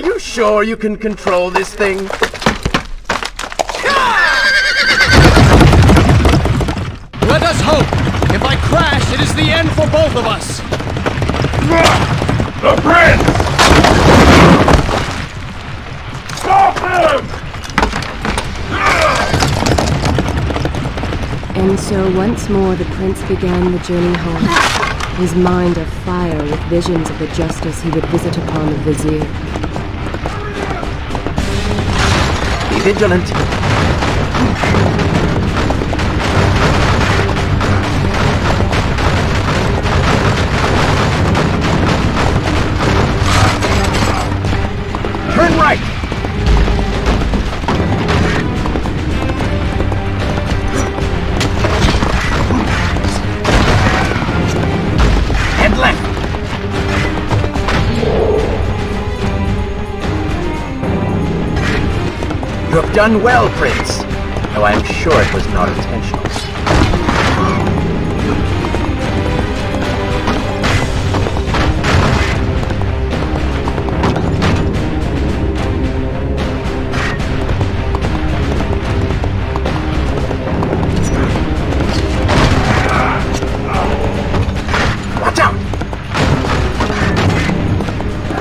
Are you sure you can control this thing? Let us hope! If I crash, it is the end for both of us! The prince! Stop him! And so once more the prince began the journey home, his mind afire with visions of the justice he would visit upon the vizier. Be vigilant. Turn right! Head left! You have done well, Prince, though I am sure it was not intentional.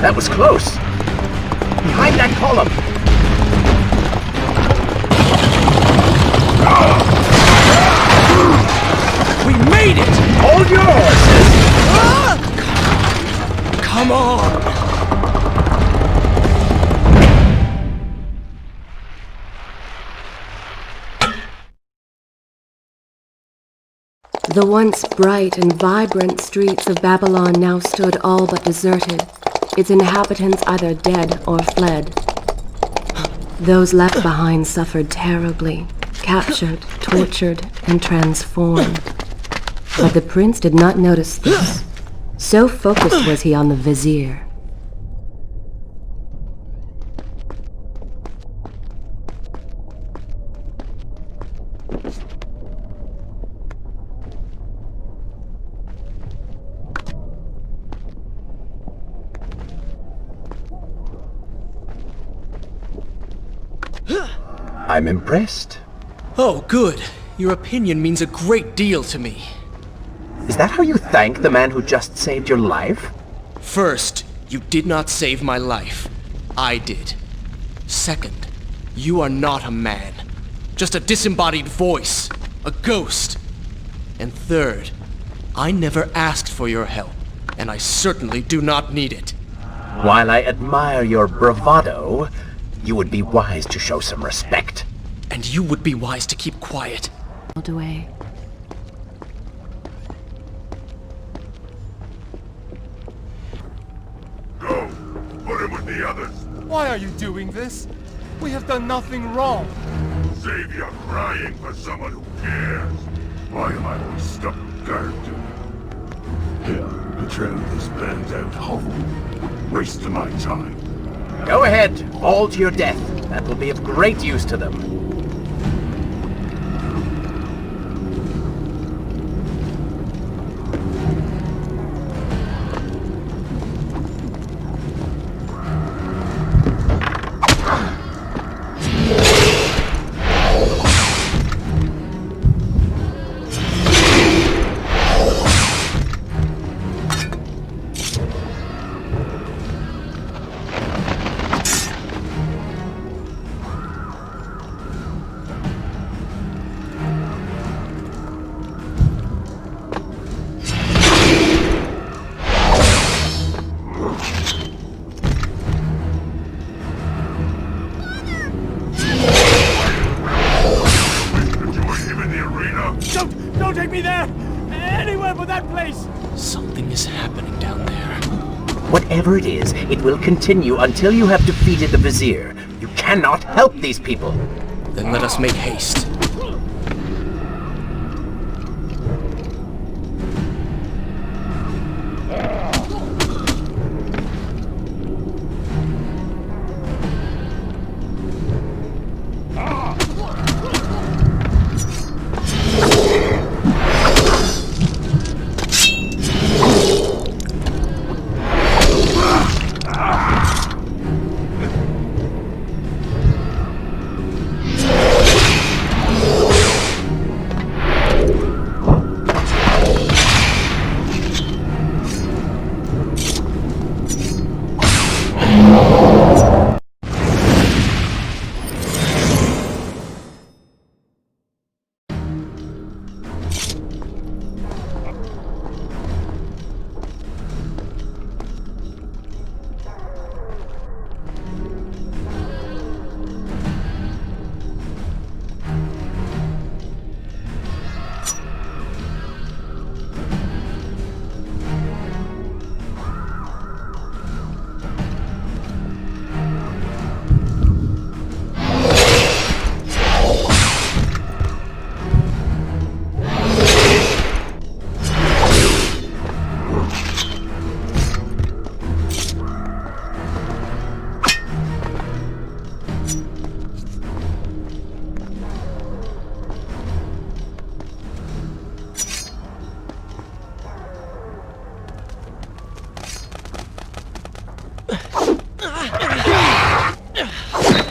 That was close! Behind that column! We made it! Hold your horses! Come on! The once bright and vibrant streets of Babylon now stood all but deserted, its inhabitants either dead or fled. Those left behind suffered terribly, captured, tortured, and transformed. But the prince did not notice this. So focused was he on the vizier. I'm impressed. Oh, good. Your opinion means a great deal to me. Is that how you thank the man who just saved your life? First, you did not save my life. I did. Second, you are not a man. Just a disembodied voice. A ghost. And third, I never asked for your help, and I certainly do not need it. While I admire your bravado, you would be wise to show some respect. And you would be wise to keep quiet. Away. Go! Put him with the others! Why are you doing this? We have done nothing wrong. Save your crying for someone who cares. Why am I always stuck with guard duty? Here, the trail of this band's out hovel. Wasting my time. Go ahead, all to your death. That will be of great use to them. Don't take me there! Anywhere but that place! Something is happening down there. Whatever it is, it will continue until you have defeated the Vizier. You cannot help these people. Then let us make haste.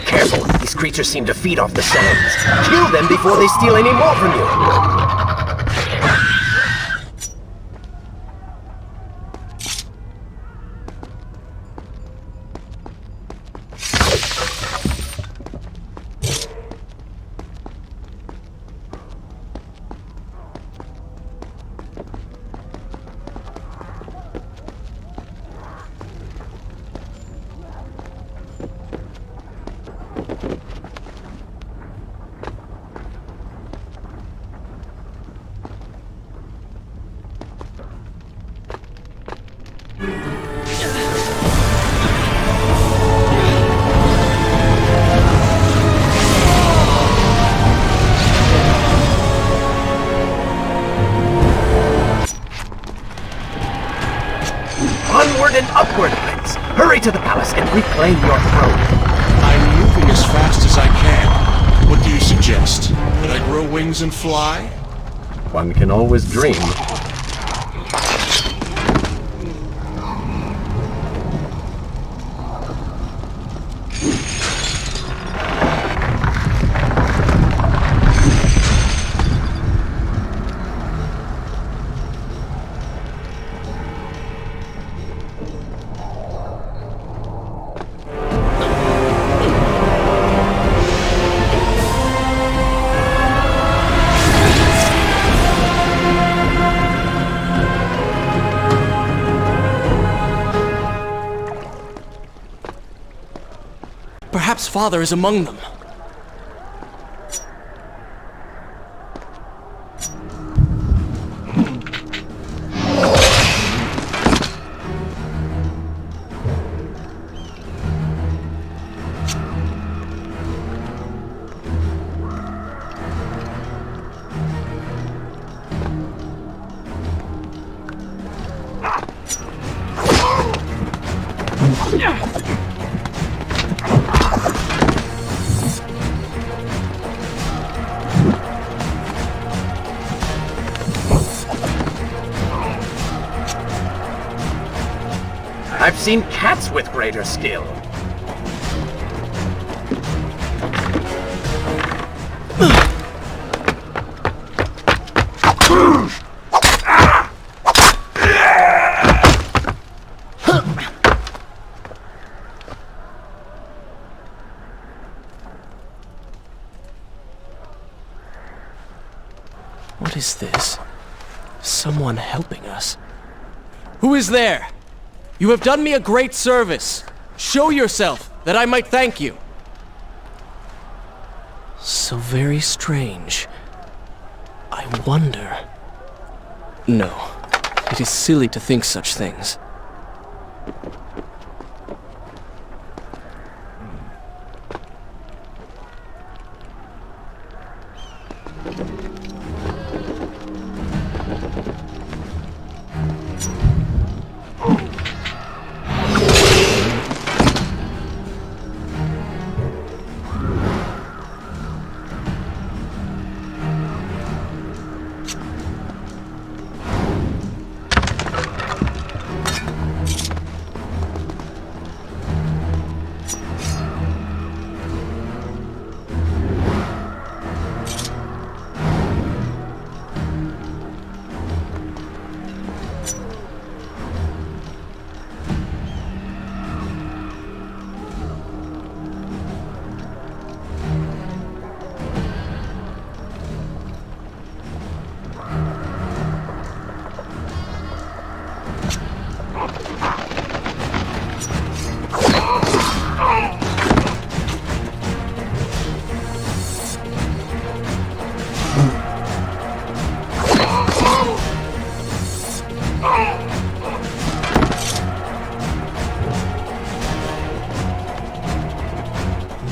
Careful, these creatures seem to feed off the sands. Kill them before they steal any more from you. Onward and upward, Prince! Hurry to the palace and reclaim your throne! I'm moving as fast as I can. What do you suggest? That I grow wings and fly? One can always dream. Perhaps Father is among them. I've seen cats with greater skill. What is this? Someone helping us. Who is there? You have done me a great service. Show yourself, that I might thank you. So very strange. I wonder... No, it is silly to think such things.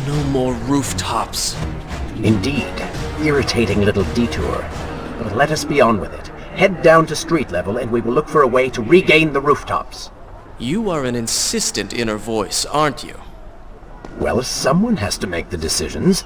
No more rooftops. Indeed. Irritating little detour. But let us be on with it. Head down to street level and we will look for a way to regain the rooftops. You are an insistent inner voice, aren't you? Well, someone has to make the decisions.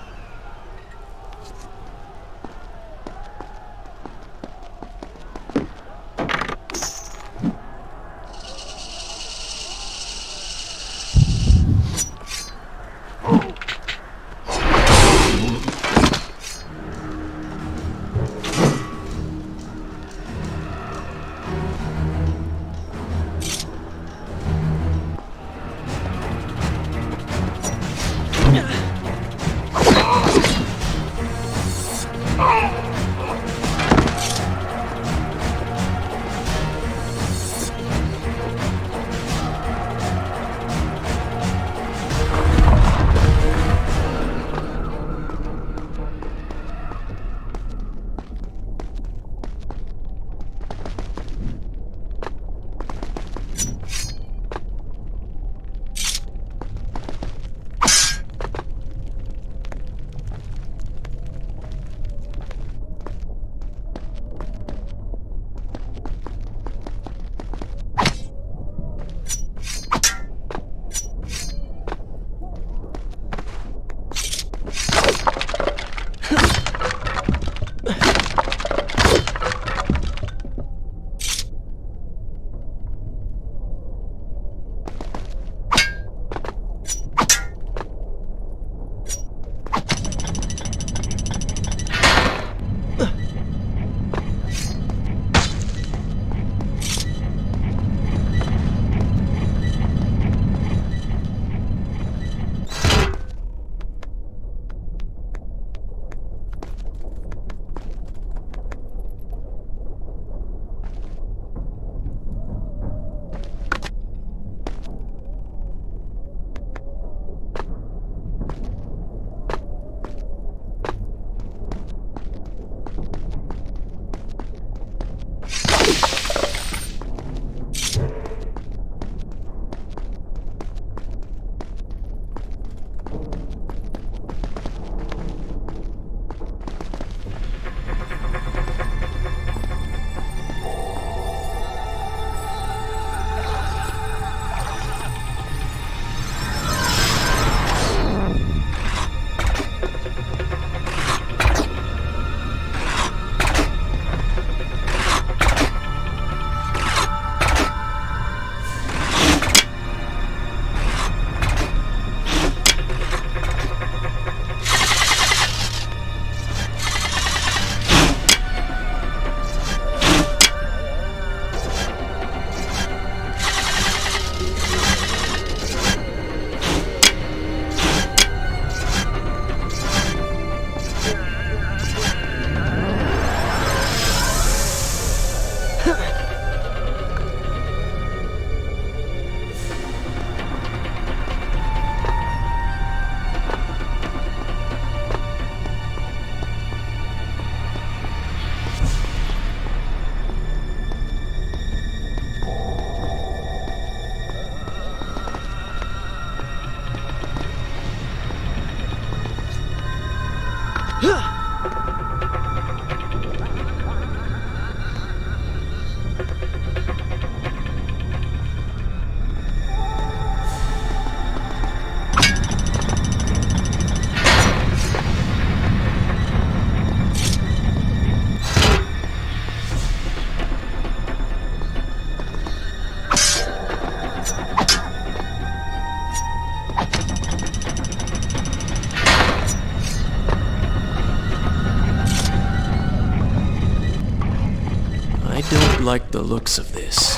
like the looks of this.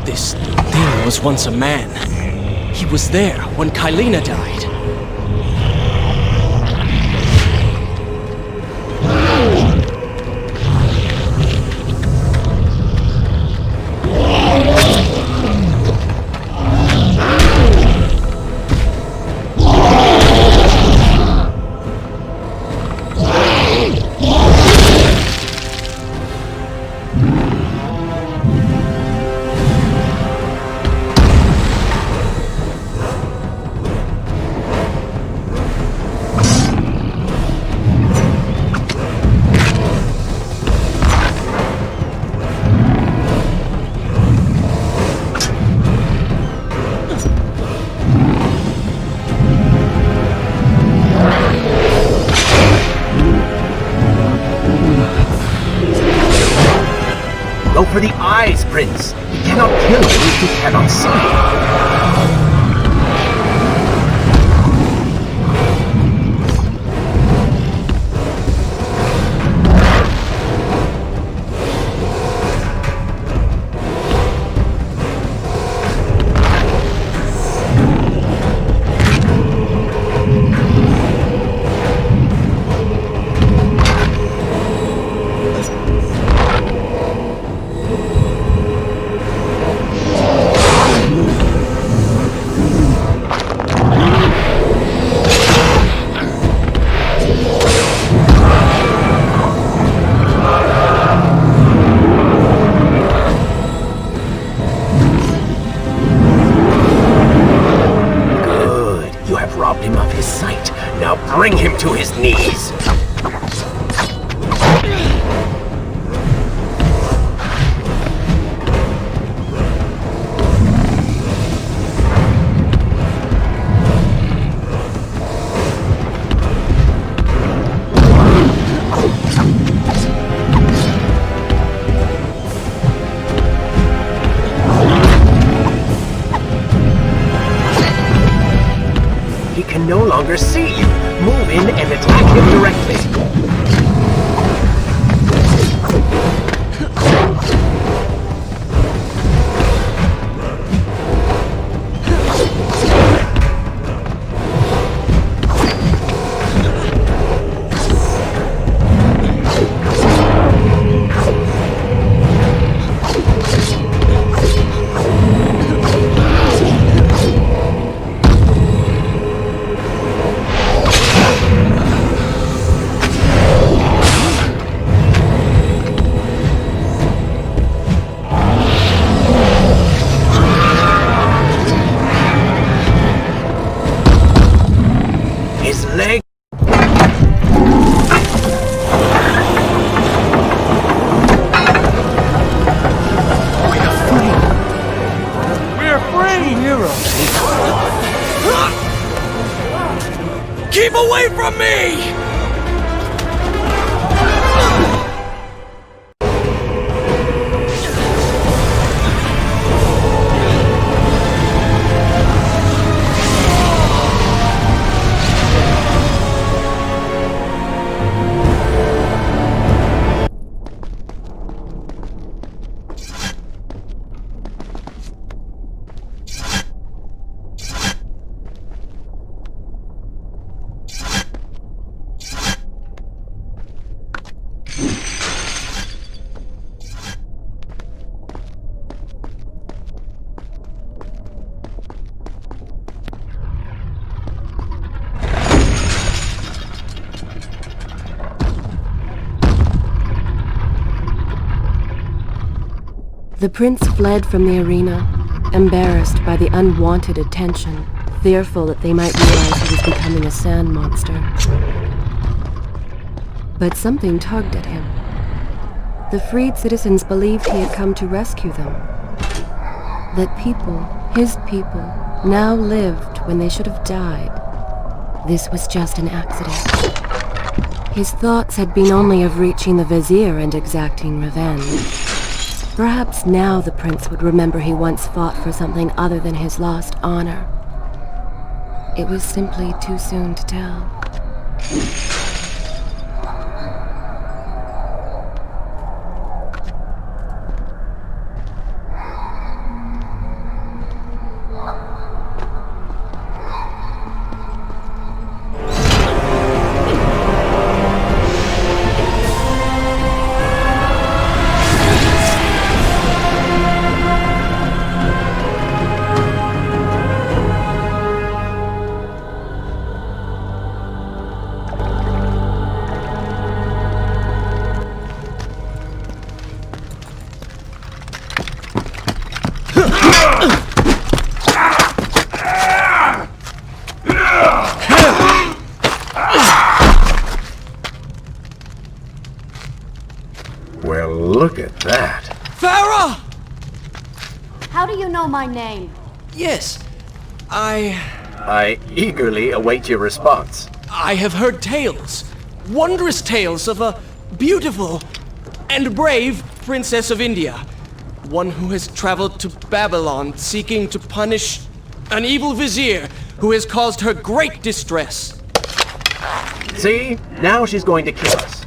This thing was once a man. He was there when Kylena died. Go for the eyes, Prince! You cannot kill him if you cannot see. Robbed him of his sight. Now bring him to his knees. He can no longer see you. Move in and attack him directly. His leg. We're free! Heroes! Keep away from me! The prince fled from the arena, embarrassed by the unwanted attention, fearful that they might realize he was becoming a sand monster. But something tugged at him. The freed citizens believed he had come to rescue them. That people, his people, now lived when they should have died. This was just an accident. His thoughts had been only of reaching the vizier and exacting revenge. Perhaps now the prince would remember he once fought for something other than his lost honor. It was simply too soon to tell. Well, look at that. Farah! How do you know my name? Yes, I eagerly await your response. I have heard tales, wondrous tales of a beautiful and brave princess of India. One who has traveled to Babylon seeking to punish an evil vizier who has caused her great distress. See? Now she's going to kill us.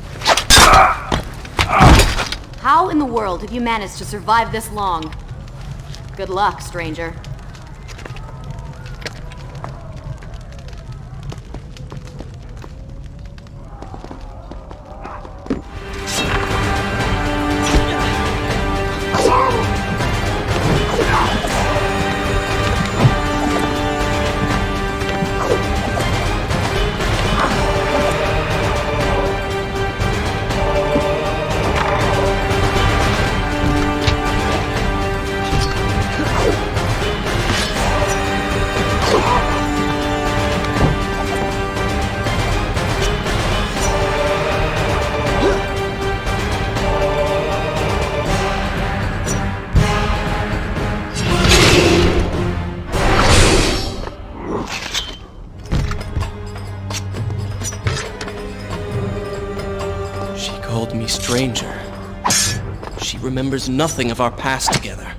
How in the world have you managed to survive this long? Good luck, stranger. Called me stranger. She remembers nothing of our past together.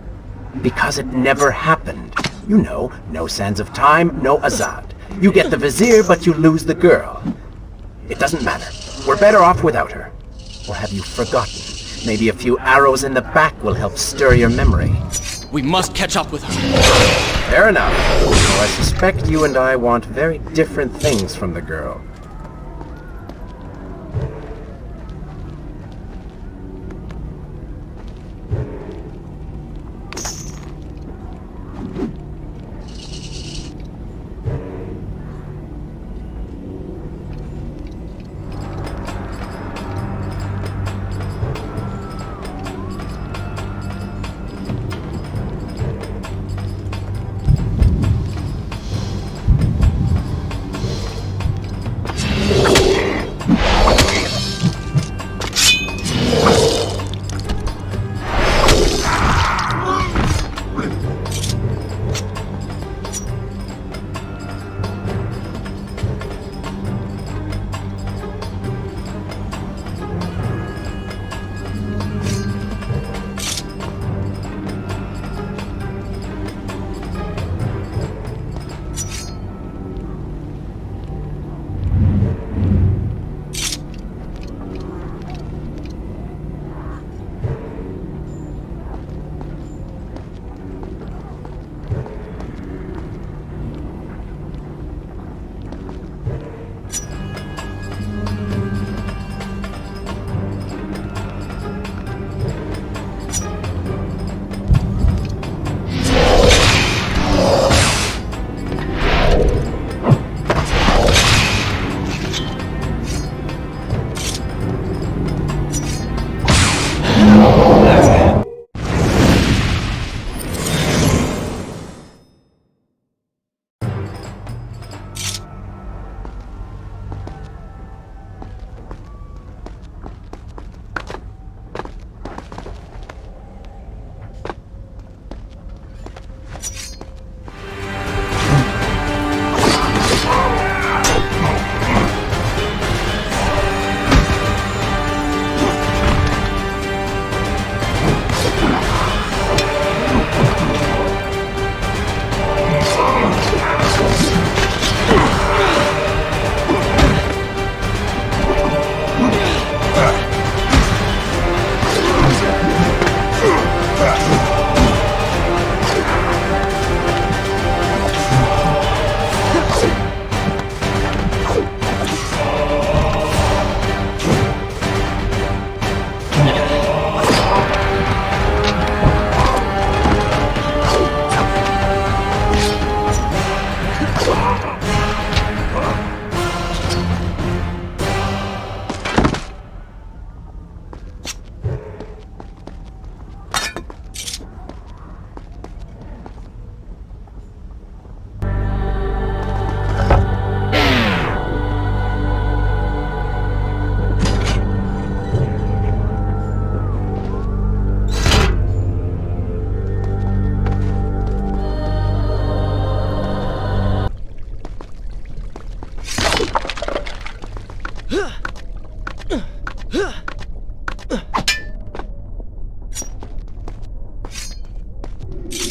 Because it never happened. You know, no sands of time, no Azad. You get the vizier, but you lose the girl. It doesn't matter. We're better off without her. Or have you forgotten? Maybe a few arrows in the back will help stir your memory. We must catch up with her. Fair enough. Though I suspect you and I want very different things from the girl.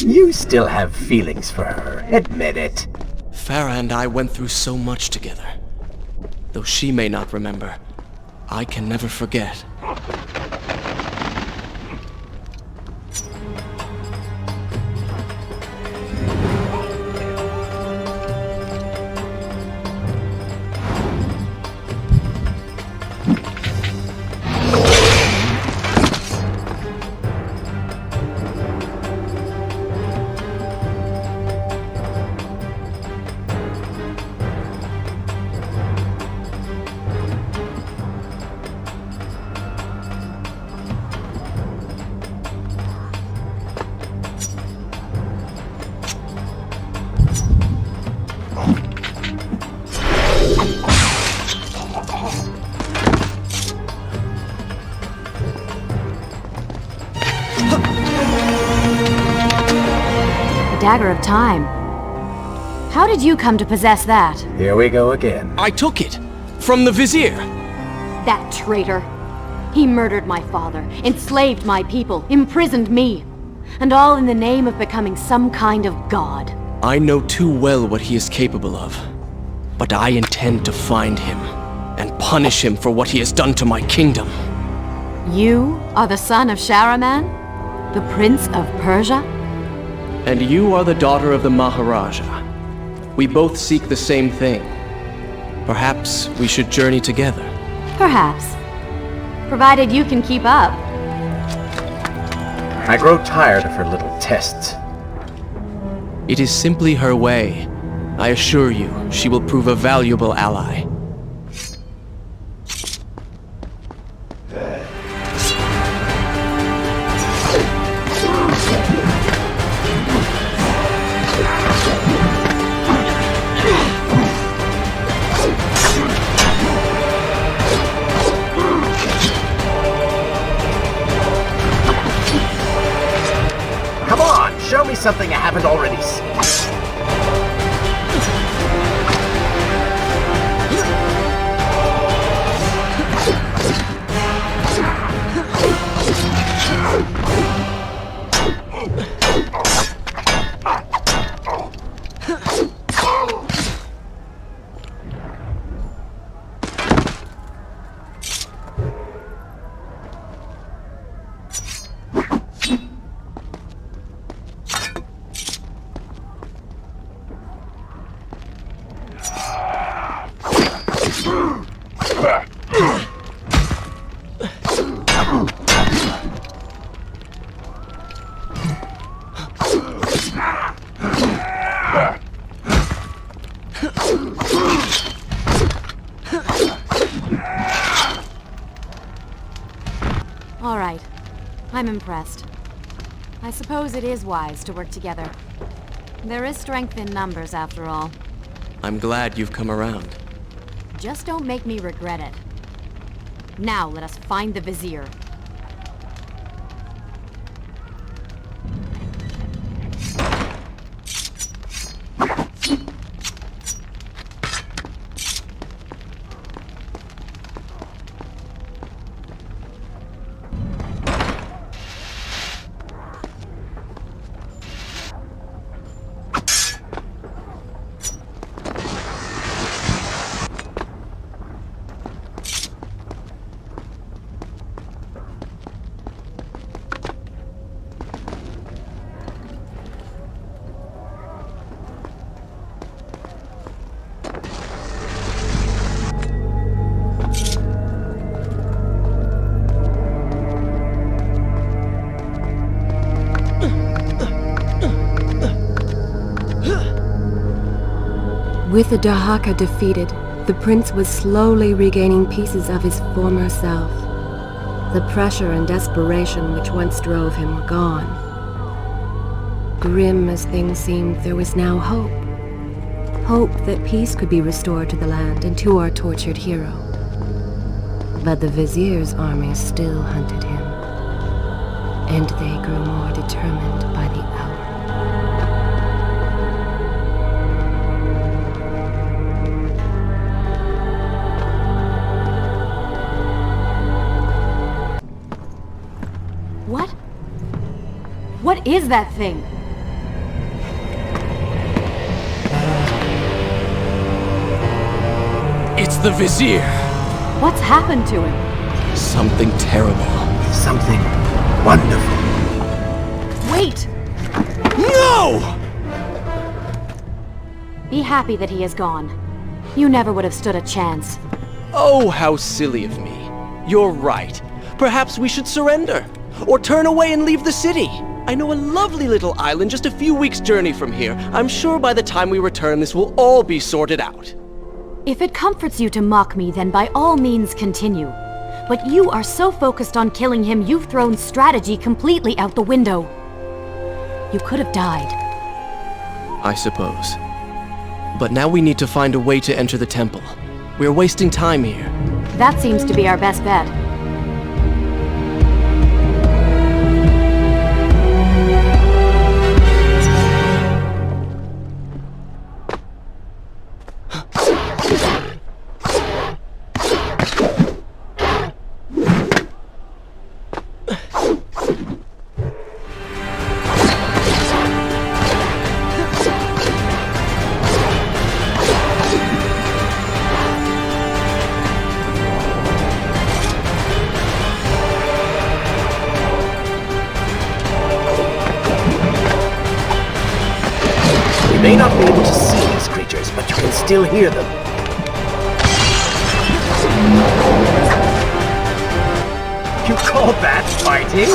You still have feelings for her. Admit it. Farah and I went through so much together. Though she may not remember, I can never forget. Dagger of Time. How did you come to possess that? Here we go again. I took it! From the Vizier! That traitor. He murdered my father, enslaved my people, imprisoned me. And all in the name of becoming some kind of god. I know too well what he is capable of. But I intend to find him, and punish him for what he has done to my kingdom. You are the son of Shahraman? The Prince of Persia? And you are the daughter of the Maharaja. We both seek the same thing. Perhaps we should journey together. Perhaps. Provided you can keep up. I grow tired of her little tests. It is simply her way. I assure you, she will prove a valuable ally. Come on, show me something I haven't already seen. All right. I'm impressed. I suppose it is wise to work together. There is strength in numbers, after all. I'm glad you've come around. Just don't make me regret it. Now let us find the Vizier. With the Dahaka defeated, the prince was slowly regaining pieces of his former self. The pressure and desperation which once drove him were gone. Grim as things seemed, there was now hope. Hope that peace could be restored to the land and to our tortured hero. But the Vizier's army still hunted him, and they grew more determined by the hour. What? What is that thing? It's the Vizier! What's happened to him? Something terrible. Something wonderful. Wait! No! Be happy that he is gone. You never would have stood a chance. Oh, how silly of me. You're right. Perhaps we should surrender. Or turn away and leave the city. I know a lovely little island just a few weeks' journey from here. I'm sure by the time we return, this will all be sorted out. If it comforts you to mock me, then by all means continue. But you are so focused on killing him, you've thrown strategy completely out the window. You could have died. I suppose. But now we need to find a way to enter the temple. We're wasting time here. That seems to be our best bet. You may not be able to see these creatures, but you can still hear them. You call that fighting?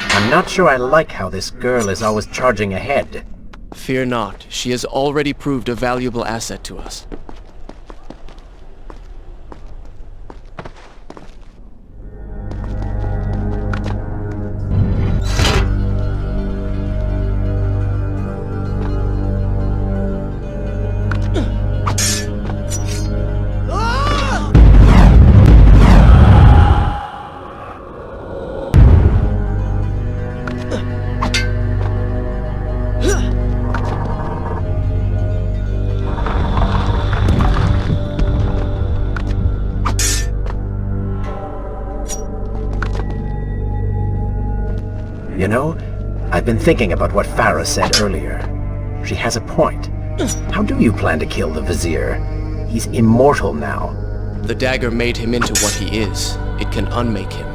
I'm not sure I like how this girl is always charging ahead. Fear not. She has already proved a valuable asset to us. You know, I've been thinking about what Farah said earlier. She has a point. How do you plan to kill the Vizier? He's immortal now. The dagger made him into what he is. It can unmake him.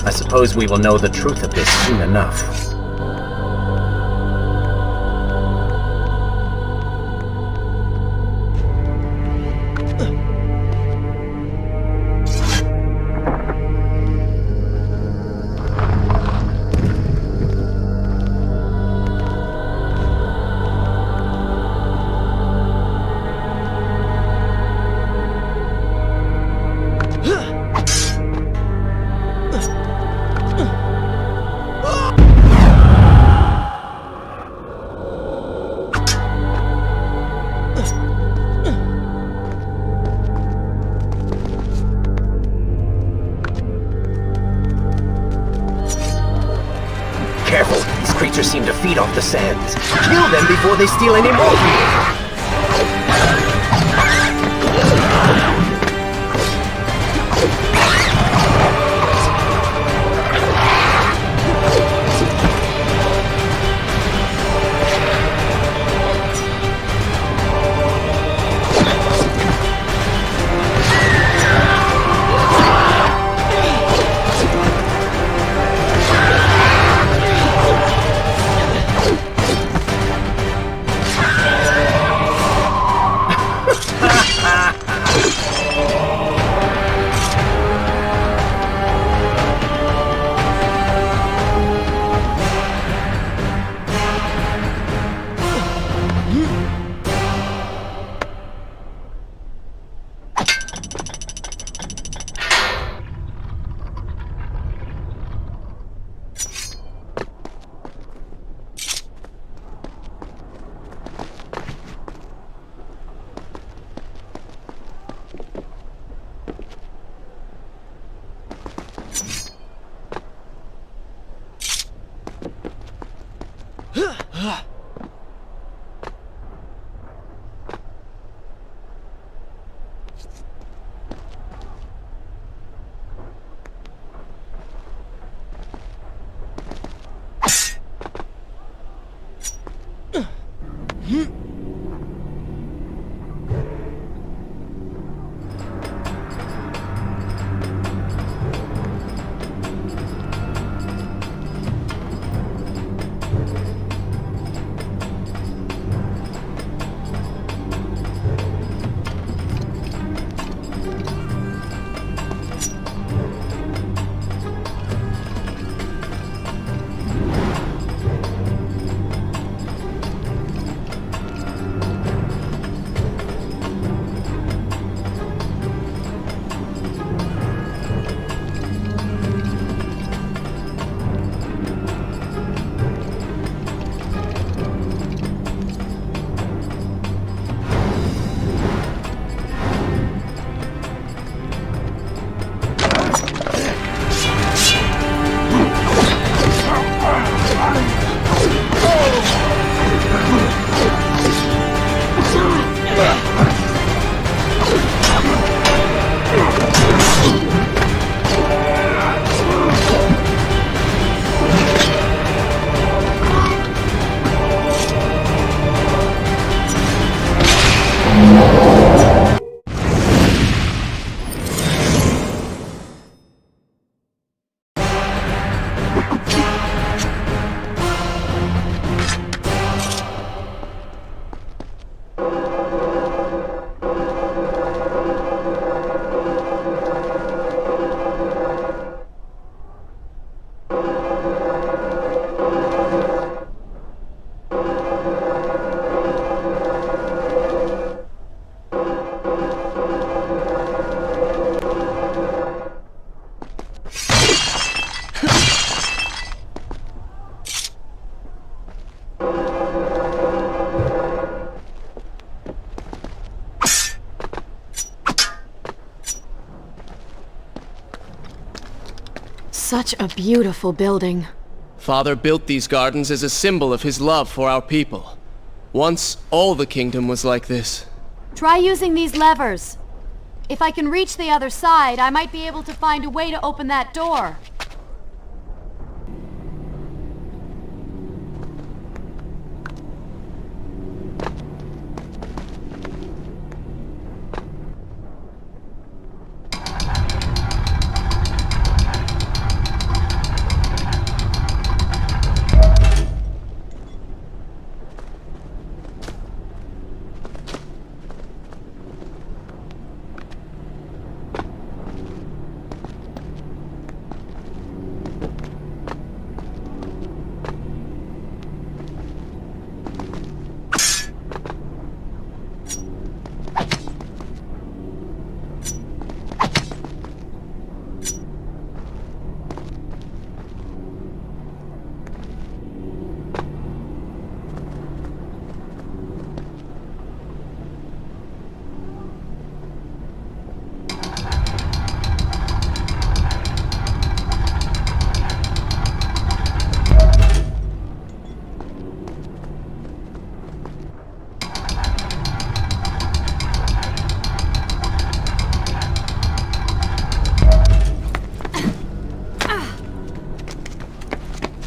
I suppose we will know the truth of this soon enough. feed off the sands. Kill them before they steal any more from you. Such a beautiful building. Father built these gardens as a symbol of his love for our people. Once, all the kingdom was like this. Try using these levers. If I can reach the other side, I might be able to find a way to open that door.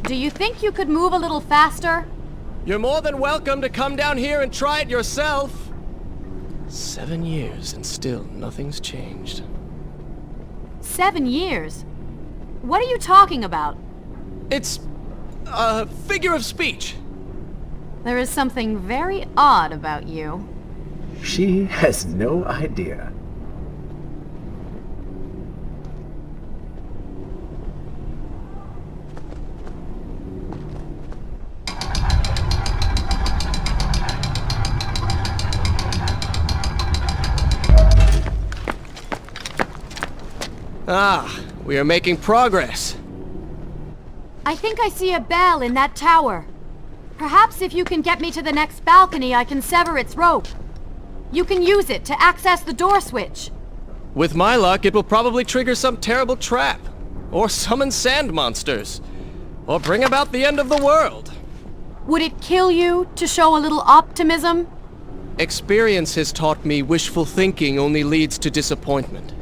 Do you think you could move a little faster? You're more than welcome to come down here and try it yourself. 7 years and still nothing's changed. 7 years? What are you talking about? It's a figure of speech. There is something very odd about you. She has no idea. Ah, we are making progress. I think I see a bell in that tower. Perhaps if you can get me to the next balcony, I can sever its rope. You can use it to access the door switch. With my luck, it will probably trigger some terrible trap. Or summon sand monsters. Or bring about the end of the world. Would it kill you to show a little optimism? Experience has taught me wishful thinking only leads to disappointment.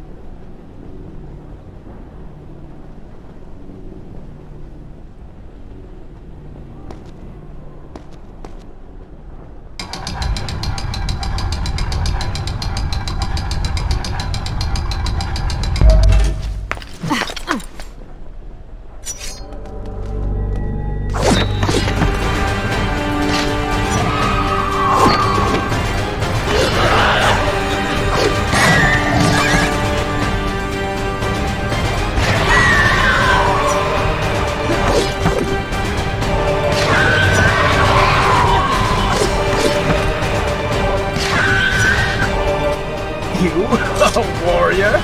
You, a warrior?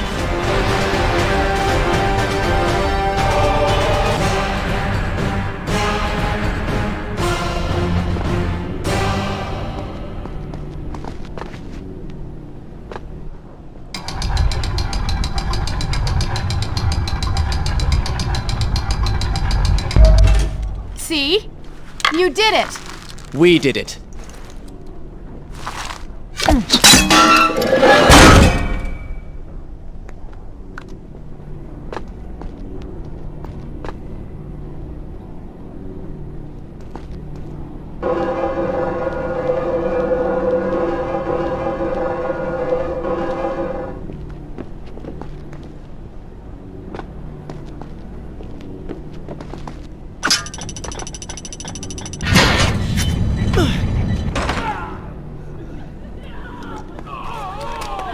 See? You did it! We did it.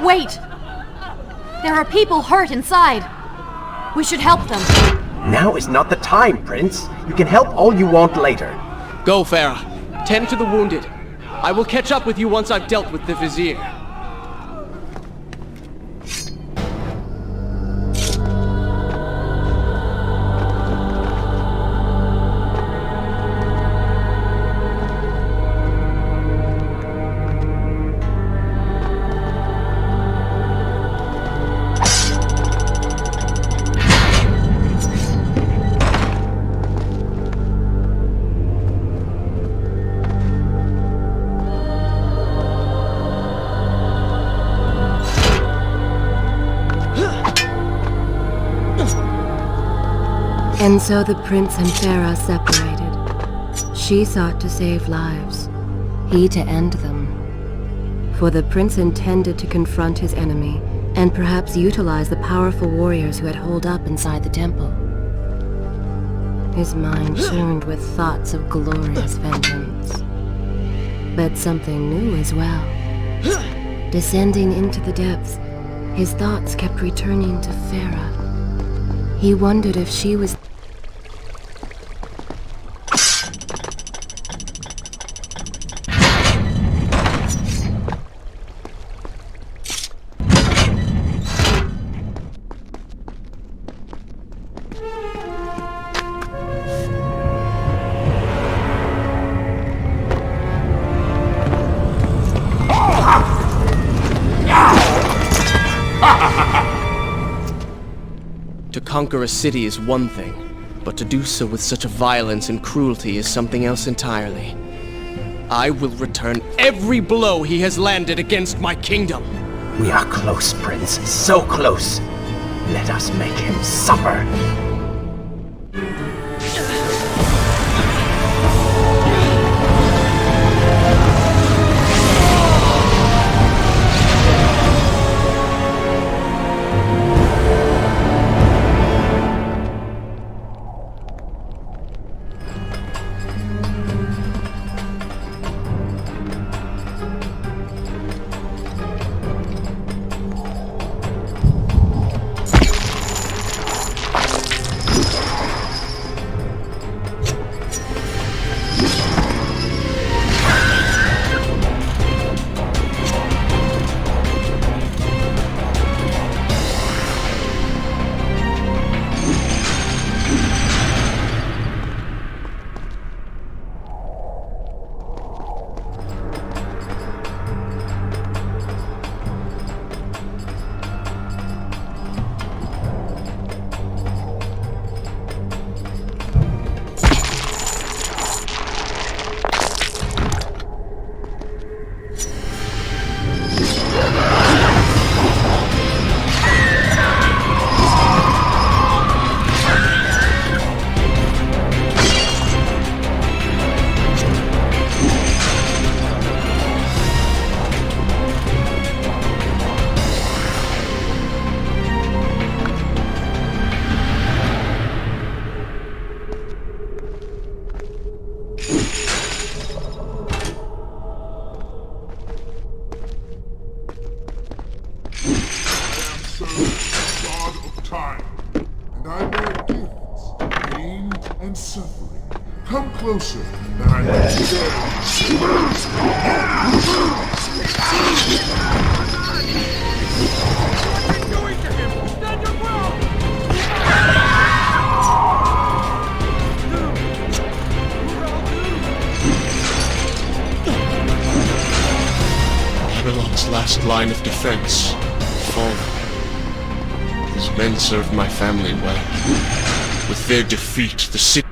Wait! There are people hurt inside. We should help them. Now is not the time, Prince. You can help all you want later. Go, Farah. Tend to the wounded. I will catch up with you once I've dealt with the Vizier. And so the prince and Farah separated. She sought to save lives, he to end them. For the prince intended to confront his enemy, and perhaps utilize the powerful warriors who had holed up inside the temple. His mind churned with thoughts of glorious vengeance. But something new as well. Descending into the depths, his thoughts kept returning to Farah. He wondered if she was To conquer a city is one thing, but to do so with such a violence and cruelty is something else entirely. I will return every blow he has landed against my kingdom. We are close, Prince. So close. Let us make him suffer. serve the god of time, and I bear gifts, pain and suffering. Come closer, that I may share. Going to him! Stand your ground! Babylon's last line of defense fallen. His men served my family well. With their defeat, the city...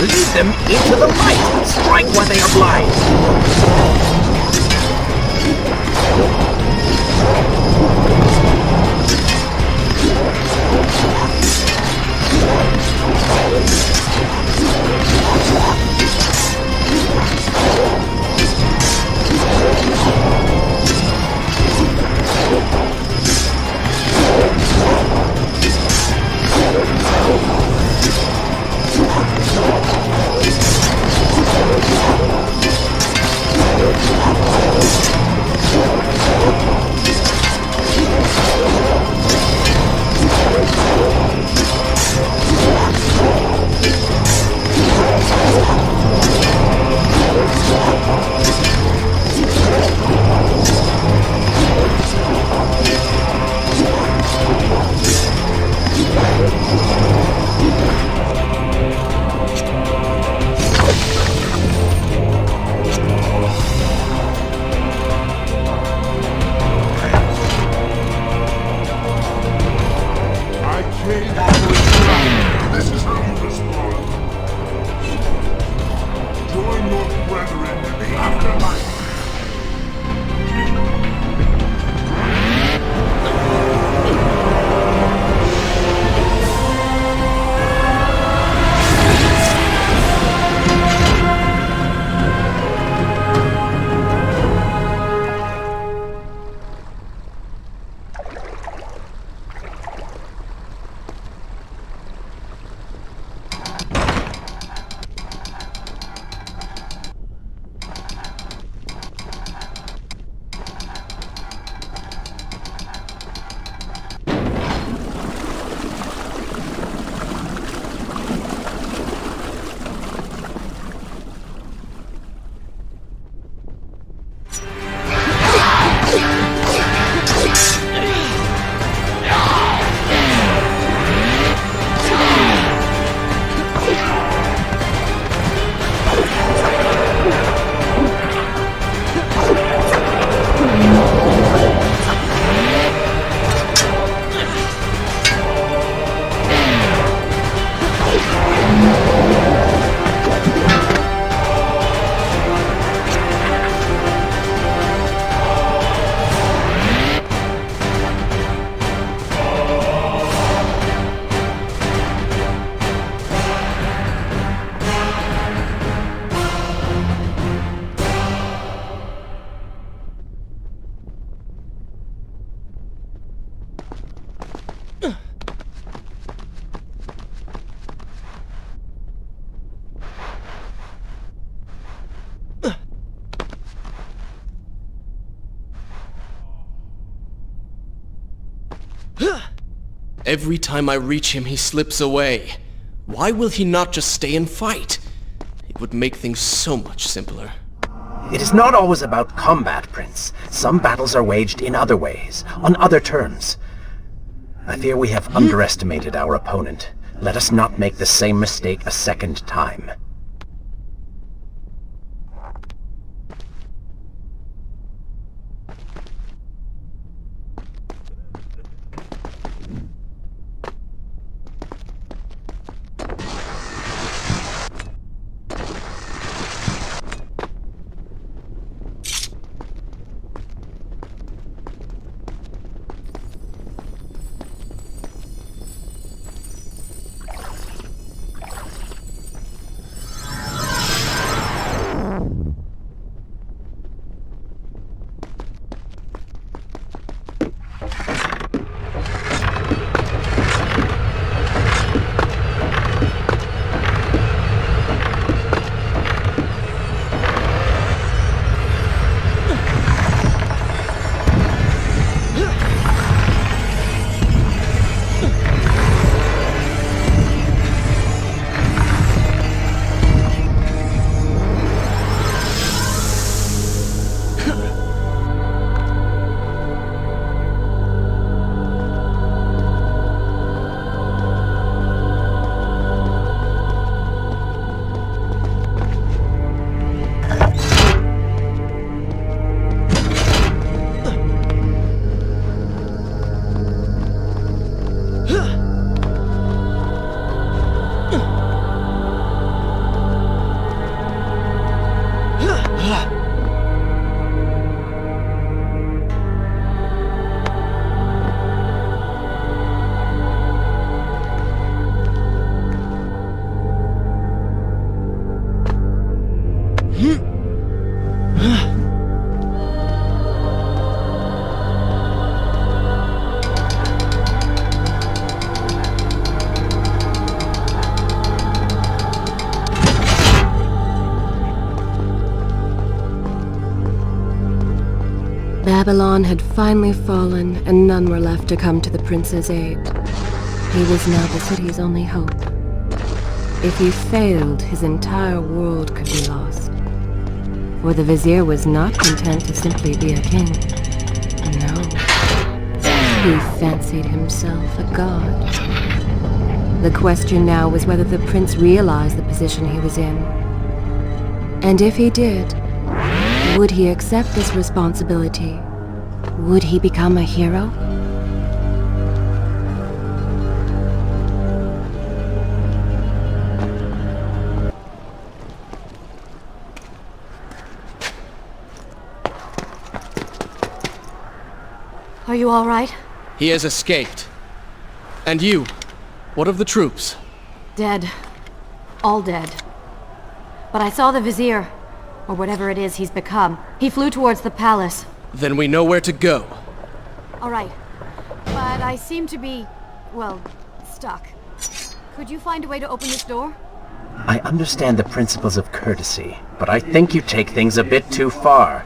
Lead them into the light! Strike while they are blind! This is how you respond. Join your brethren in the afterlife. Every time I reach him, he slips away. Why will he not just stay and fight? It It would make things so much simpler. It is not always about combat, Prince. Some battles are waged in other ways, on other terms. I fear we have underestimated our opponent. Let us not make the same mistake a second time. Babylon had finally fallen, and none were left to come to the prince's aid. He was now the city's only hope. If he failed, his entire world could be lost. For the vizier was not content to simply be a king. No. He fancied himself a god. The question now was whether the prince realized the position he was in. And if he did, would he accept this responsibility? Would he become a hero? Are you all right? He has escaped. And you? What of the troops? Dead. All dead. But I saw the vizier, or whatever it is he's become. He flew towards the palace. Then we know where to go. All right. But I seem to be, well, stuck. Could you find a way to open this door? I understand the principles of courtesy, but I think you take things a bit too far.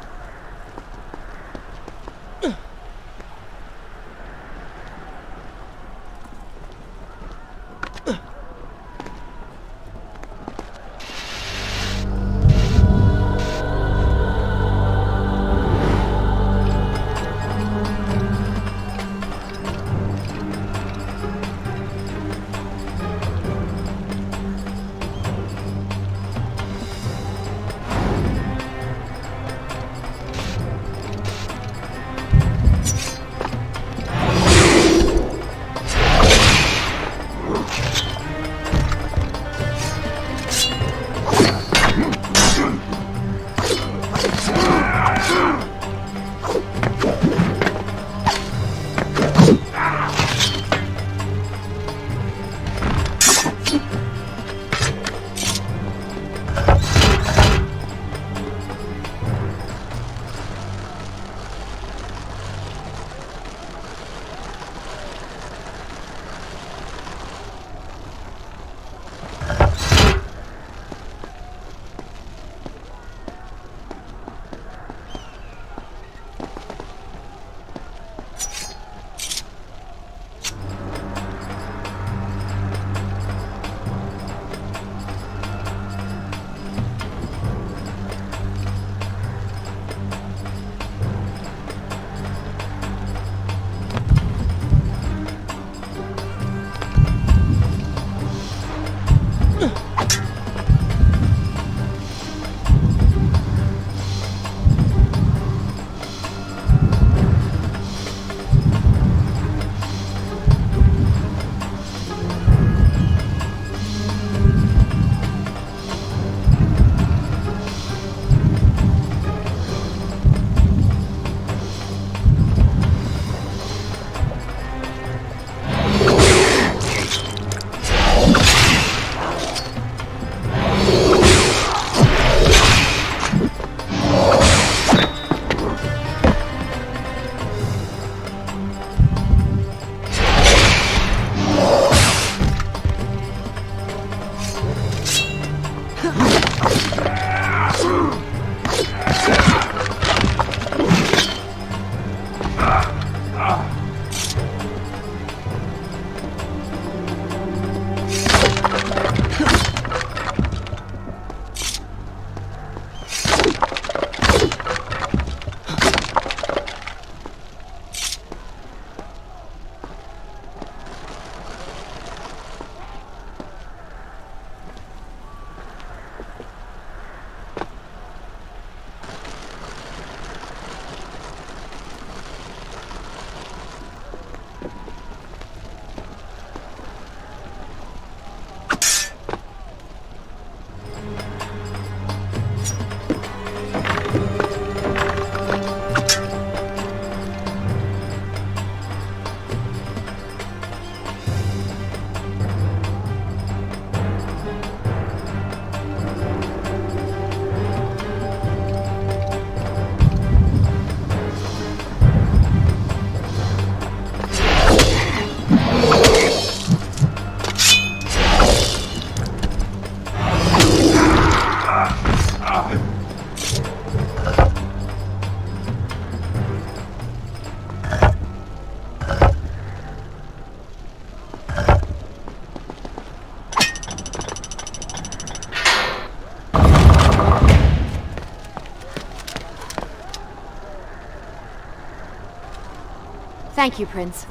Thank you, Prince.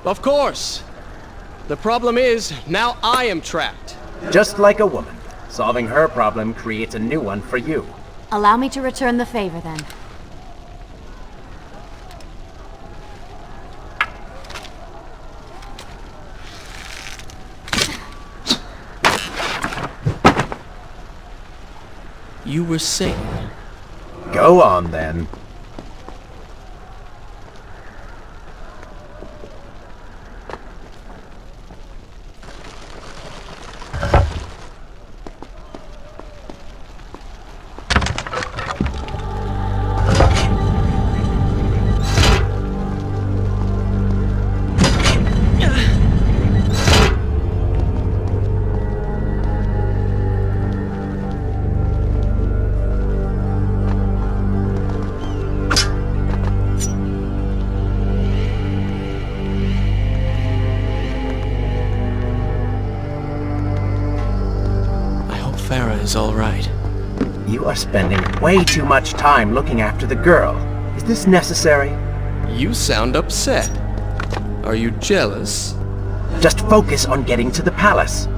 Of course. The problem is, now I am trapped. Just like a woman. Solving her problem creates a new one for you. Allow me to return the favor, then. You were saying... Go on, then. Farah is all right. You are spending way too much time looking after the girl. Is this necessary? You sound upset. Are you jealous? Just focus on getting to the palace.